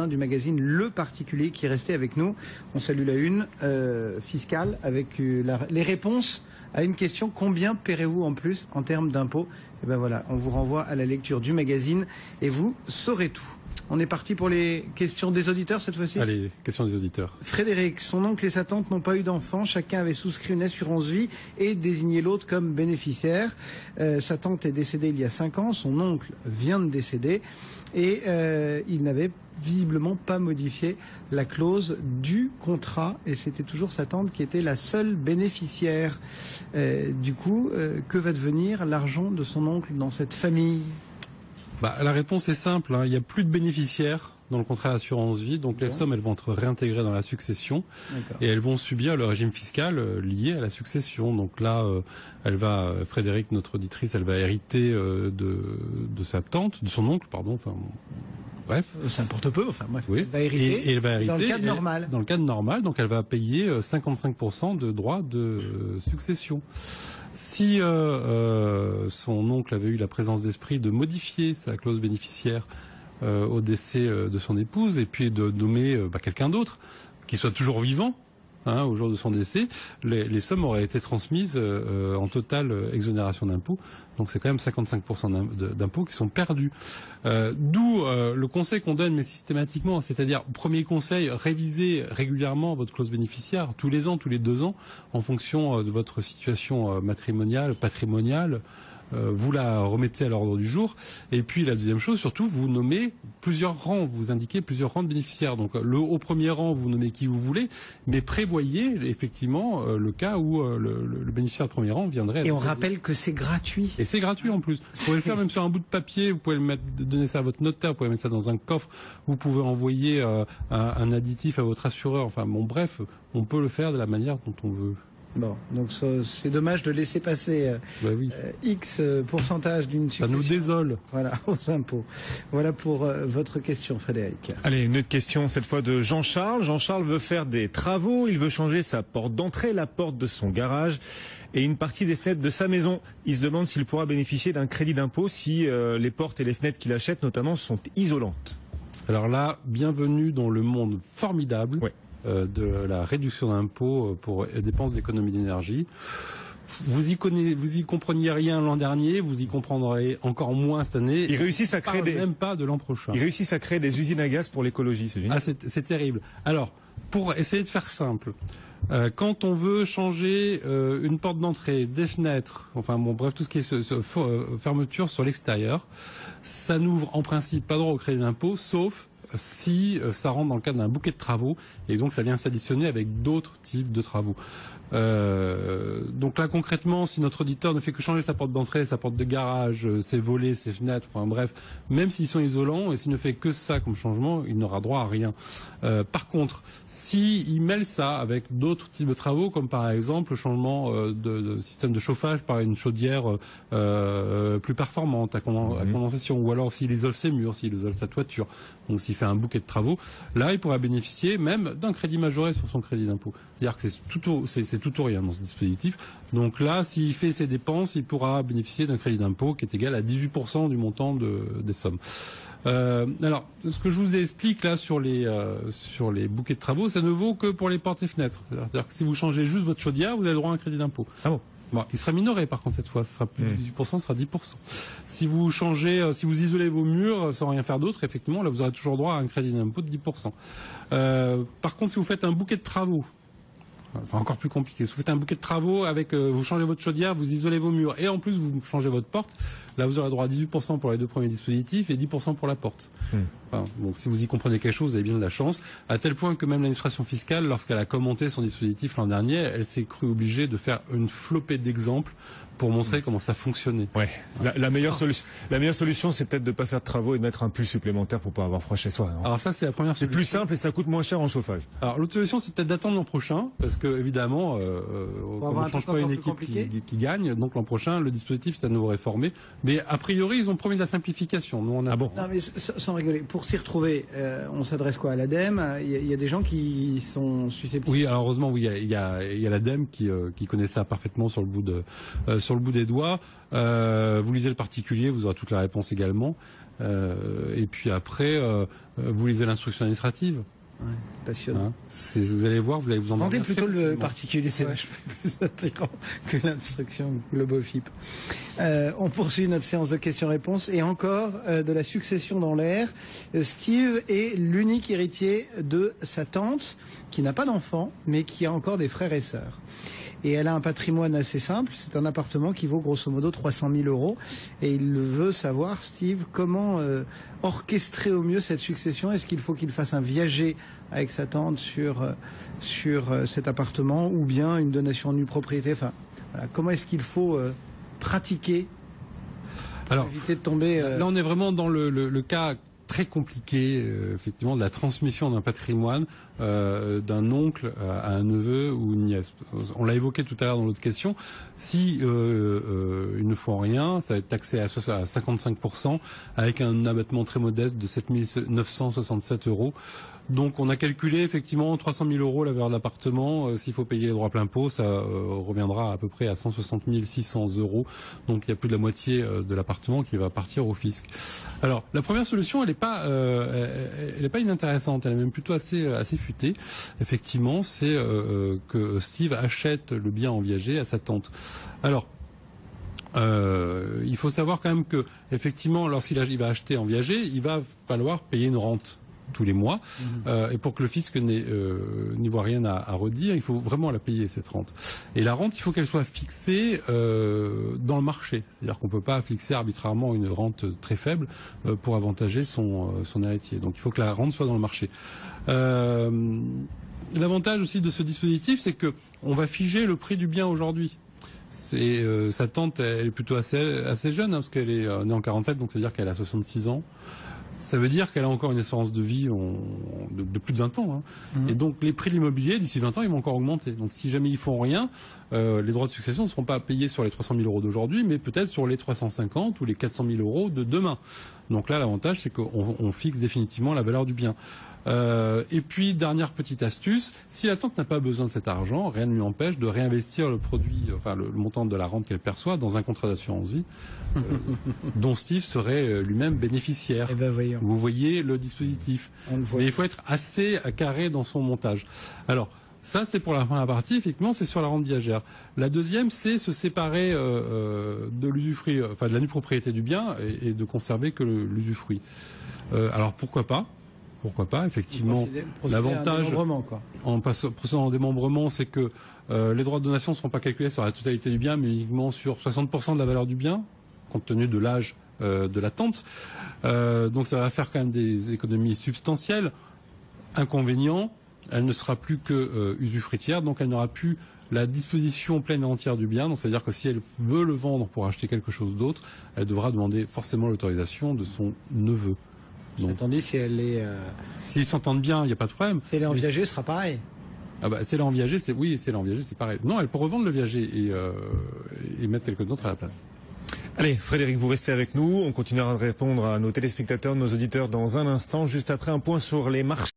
du magazine Le Particulier qui est resté avec nous. On salue la une fiscale avec les réponses à une question: combien paierez-vous en plus en termes d'impôts? Et ben voilà, on vous renvoie à la lecture du magazine et vous saurez tout. On est parti pour les questions des auditeurs cette fois-ci. Allez, questions des auditeurs. Frédéric, son oncle et sa tante n'ont pas eu d'enfants. Chacun avait souscrit une assurance vie et désigné l'autre comme bénéficiaire. Sa tante est décédée il y a 5 ans. Son oncle vient de décéder. Et il n'avait visiblement pas modifié la clause du contrat. Et c'était toujours sa tante qui était la seule bénéficiaire. Du coup, que va devenir l'argent de son oncle dans cette famille ? La réponse est simple, hein. Il n'y a plus de bénéficiaires dans le contrat d'assurance vie, donc les sommes elles vont être réintégrées dans la succession et elles vont subir le régime fiscal lié à la succession. Donc là, Frédéric, notre auditrice, elle va hériter de sa tante, de son oncle, pardon. Enfin, bref. Ça importe peu. Enfin, bref. Oui. Elle va hériter. Et elle va hériter dans le cadre normal. Dans le cadre normal, donc elle va payer 55% de droits de succession. Si son oncle avait eu la présence d'esprit de modifier sa clause bénéficiaire au décès de son épouse et puis de nommer quelqu'un d'autre qui soit toujours vivant au jour de son décès, les sommes auraient été transmises en totale exonération d'impôts. Donc c'est quand même 55% d'impôts qui sont perdus. D'où le conseil qu'on donne, mais systématiquement, c'est-à-dire, premier conseil, révisez régulièrement votre clause bénéficiaire, tous les ans, tous les 2 ans, en fonction de votre situation matrimoniale, patrimoniale. Vous la remettez à l'ordre du jour. Et puis la deuxième chose, surtout, vous nommez plusieurs rangs, vous indiquez plusieurs rangs de bénéficiaires. Donc au premier rang, vous nommez qui vous voulez, mais prévoyez effectivement le cas où le bénéficiaire de premier rang viendrait. Et on rappelle que c'est gratuit. Et c'est gratuit en plus. Vous pouvez le faire même sur un bout de papier, vous pouvez donner ça à votre notaire, vous pouvez mettre ça dans un coffre, vous pouvez envoyer un additif à votre assureur. Enfin bon, bref, on peut le faire de la manière dont on veut. Bon, donc c'est dommage de laisser passer X pourcentage d'une succession. Ça nous désole. Voilà, aux impôts. Voilà pour votre question, Frédéric. Allez, une autre question, cette fois de Jean-Charles. Jean-Charles veut faire des travaux, il veut changer sa porte d'entrée, la porte de son garage et une partie des fenêtres de sa maison. Il se demande s'il pourra bénéficier d'un crédit d'impôt si les portes et les fenêtres qu'il achète notamment sont isolantes. Alors là, bienvenue dans le monde formidable. Ouais. De la réduction d'impôts pour dépenses d'économie d'énergie. Vous y compreniez rien l'an dernier, vous y comprendrez encore moins cette année. Ils réussissent à créer même pas de l'an prochain. Ils réussissent à créer des usines à gaz pour l'écologie, c'est génial. Ah, c'est terrible. Alors, pour essayer de faire simple, quand on veut changer une porte d'entrée, des fenêtres, enfin bon, bref, tout ce qui est fermeture sur l'extérieur, ça n'ouvre en principe pas droit au crédit d'impôt, sauf si ça rentre dans le cadre d'un bouquet de travaux et donc ça vient s'additionner avec d'autres types de travaux. Donc là concrètement, si notre auditeur ne fait que changer sa porte d'entrée, sa porte de garage, ses volets, ses fenêtres, enfin bref, même s'ils sont isolants et s'il ne fait que ça comme changement, il n'aura droit à rien. Par contre, s'il mêle ça avec d'autres types de travaux, comme par exemple le changement de système de chauffage par une chaudière plus performante à condensation, ou alors s'il isole ses murs, s'il isole sa toiture, donc s'il fait un bouquet de travaux, là il pourra bénéficier même d'un crédit majoré sur son crédit d'impôt. C'est-à-dire que c'est tout ou rien dans ce dispositif. Donc là, s'il fait ses dépenses, il pourra bénéficier d'un crédit d'impôt qui est égal à 18% du montant des sommes. Alors, ce que je vous explique là sur les bouquets de travaux, ça ne vaut que pour les portes et fenêtres. C'est-à-dire que si vous changez juste votre chaudière, vous avez le droit à un crédit d'impôt. Ah bon? Bon, il sera minoré par contre cette fois, ce sera plus de 18%, ce sera 10%. Si vous changez, si vous isolez vos murs sans rien faire d'autre, effectivement, là vous aurez toujours droit à un crédit d'impôt de 10%. Par contre, si vous faites un bouquet de travaux, c'est encore plus compliqué. Si vous faites un bouquet de travaux avec, vous changez votre chaudière, vous isolez vos murs et en plus vous changez votre porte, là vous aurez droit à 18% pour les 2 premiers dispositifs et 10% pour la porte. Enfin, donc si vous y comprenez quelque chose, vous avez bien de la chance. À tel point que même l'administration fiscale, lorsqu'elle a commenté son dispositif l'an dernier, elle s'est crue obligée de faire une flopée d'exemples pour montrer comment ça fonctionnait. Ouais. La meilleure solution, c'est peut-être de ne pas faire de travaux et de mettre un pull supplémentaire pour pas avoir froid chez soi. Alors ça, c'est la première solution. C'est plus simple et ça coûte moins cher en chauffage. Alors l'autre solution, c'est peut-être d'attendre l'an prochain, parce que évidemment, on ne change pas une équipe qui gagne. Donc l'an prochain, le dispositif est à nouveau réformé. Mais a priori, ils ont promis de la simplification. Nous, on a... Ah bon? Non, mais sans rigoler, pour s'y retrouver, on s'adresse quoi à l'ADEME? Il y a des gens qui sont susceptibles. Oui, alors heureusement, oui, il y a l'ADEME qui connaît ça parfaitement sur le bout des doigts. Vous lisez Le Particulier, vous aurez toute la réponse également. Et puis après, vous lisez l'instruction administrative. Ouais, passionnant. Vous allez voir, vous allez vous en Tentez plutôt le particulier, c'est vachement plus attirant que l'instruction, le BOFIP. On poursuit notre séance de questions-réponses et encore de la succession dans l'air. Steve est l'unique héritier de sa tante qui n'a pas d'enfant mais qui a encore des frères et sœurs. Et elle a un patrimoine assez simple, c'est un appartement qui vaut grosso modo 300 000 euros. Et il veut savoir, Steve, comment orchestrer au mieux cette succession. Est-ce qu'il faut qu'il fasse un viager avec sa tante sur cet appartement ou bien une donation en nue propriété? Enfin, voilà, comment est-ce qu'il faut pratiquer pour éviter de tomber... Là, on est vraiment dans le cas très compliqué, effectivement, de la transmission d'un patrimoine d'un oncle à un neveu ou une nièce. On l'a évoqué tout à l'heure dans l'autre question. Si ils ne font rien, ça va être taxé à 55% avec un abattement très modeste de 7 967 euros. Donc on a calculé effectivement 300 000 euros la valeur de l'appartement. S'il faut payer les droits plein pot, ça reviendra à peu près à 160 600 euros. Donc il y a plus de la moitié de l'appartement qui va partir au fisc. Alors la première solution, elle n'est pas inintéressante. Elle est même plutôt assez futée. Effectivement, c'est que Steve achète le bien en viager à sa tante. Alors il faut savoir quand même que effectivement, lorsqu'il va acheter en viager, il va falloir payer une rente tous les mois. Et pour que le fisc n'y voit rien à redire, il faut vraiment la payer, cette rente. Et la rente, il faut qu'elle soit fixée dans le marché. C'est-à-dire qu'on ne peut pas fixer arbitrairement une rente très faible pour avantager son héritier. Donc il faut que la rente soit dans le marché. L'avantage aussi de ce dispositif, c'est que on va figer le prix du bien aujourd'hui. Sa tante, elle est plutôt assez jeune, parce qu'elle est née en 47, donc ça veut dire qu'elle a 66 ans. Ça veut dire qu'elle a encore une espérance de vie de plus de 20 ans. Et donc les prix de l'immobilier, d'ici 20 ans, ils vont encore augmenter. Donc si jamais ils font rien, les droits de succession ne seront pas payés sur les 300 000 euros d'aujourd'hui, mais peut-être sur les 350 ou les 400 000 euros de demain. Donc là, l'avantage, c'est qu'on fixe définitivement la valeur du bien. Et puis, dernière petite astuce, si la tante n'a pas besoin de cet argent, rien ne lui empêche de réinvestir le produit, enfin le montant de la rente qu'elle perçoit dans un contrat d'assurance vie, dont Steve serait lui-même bénéficiaire. Eh ben, voyons. Vous voyez le dispositif. Mais il faut être assez carré dans son montage. Alors, ça, c'est pour la première partie. Effectivement, c'est sur la rente viagère. La deuxième, c'est se séparer de l'usufruit, enfin de la nue propriété du bien et de conserver que l'usufruit. Alors, pourquoi pas? Pourquoi pas, effectivement. L'avantage en procédant en démembrement, c'est que les droits de donation ne seront pas calculés sur la totalité du bien, mais uniquement sur 60% de la valeur du bien, compte tenu de l'âge de la tante. Donc ça va faire quand même des économies substantielles. Inconvénient, elle ne sera plus que usufruitière, donc elle n'aura plus la disposition pleine et entière du bien. Donc c'est-à-dire que si elle veut le vendre pour acheter quelque chose d'autre, elle devra demander forcément l'autorisation de son neveu. Tandis si elle est... S'ils s'entendent bien, il n'y a pas de problème. Si elle est en viager, ce sera pareil. Ah bah, si elle est en viager, c'est pareil. Non, elle peut revendre le viager et mettre quelqu'un d'autre à la place. Allez, Frédéric, vous restez avec nous. On continuera de répondre à nos téléspectateurs, nos auditeurs dans un instant, juste après un point sur les marchés.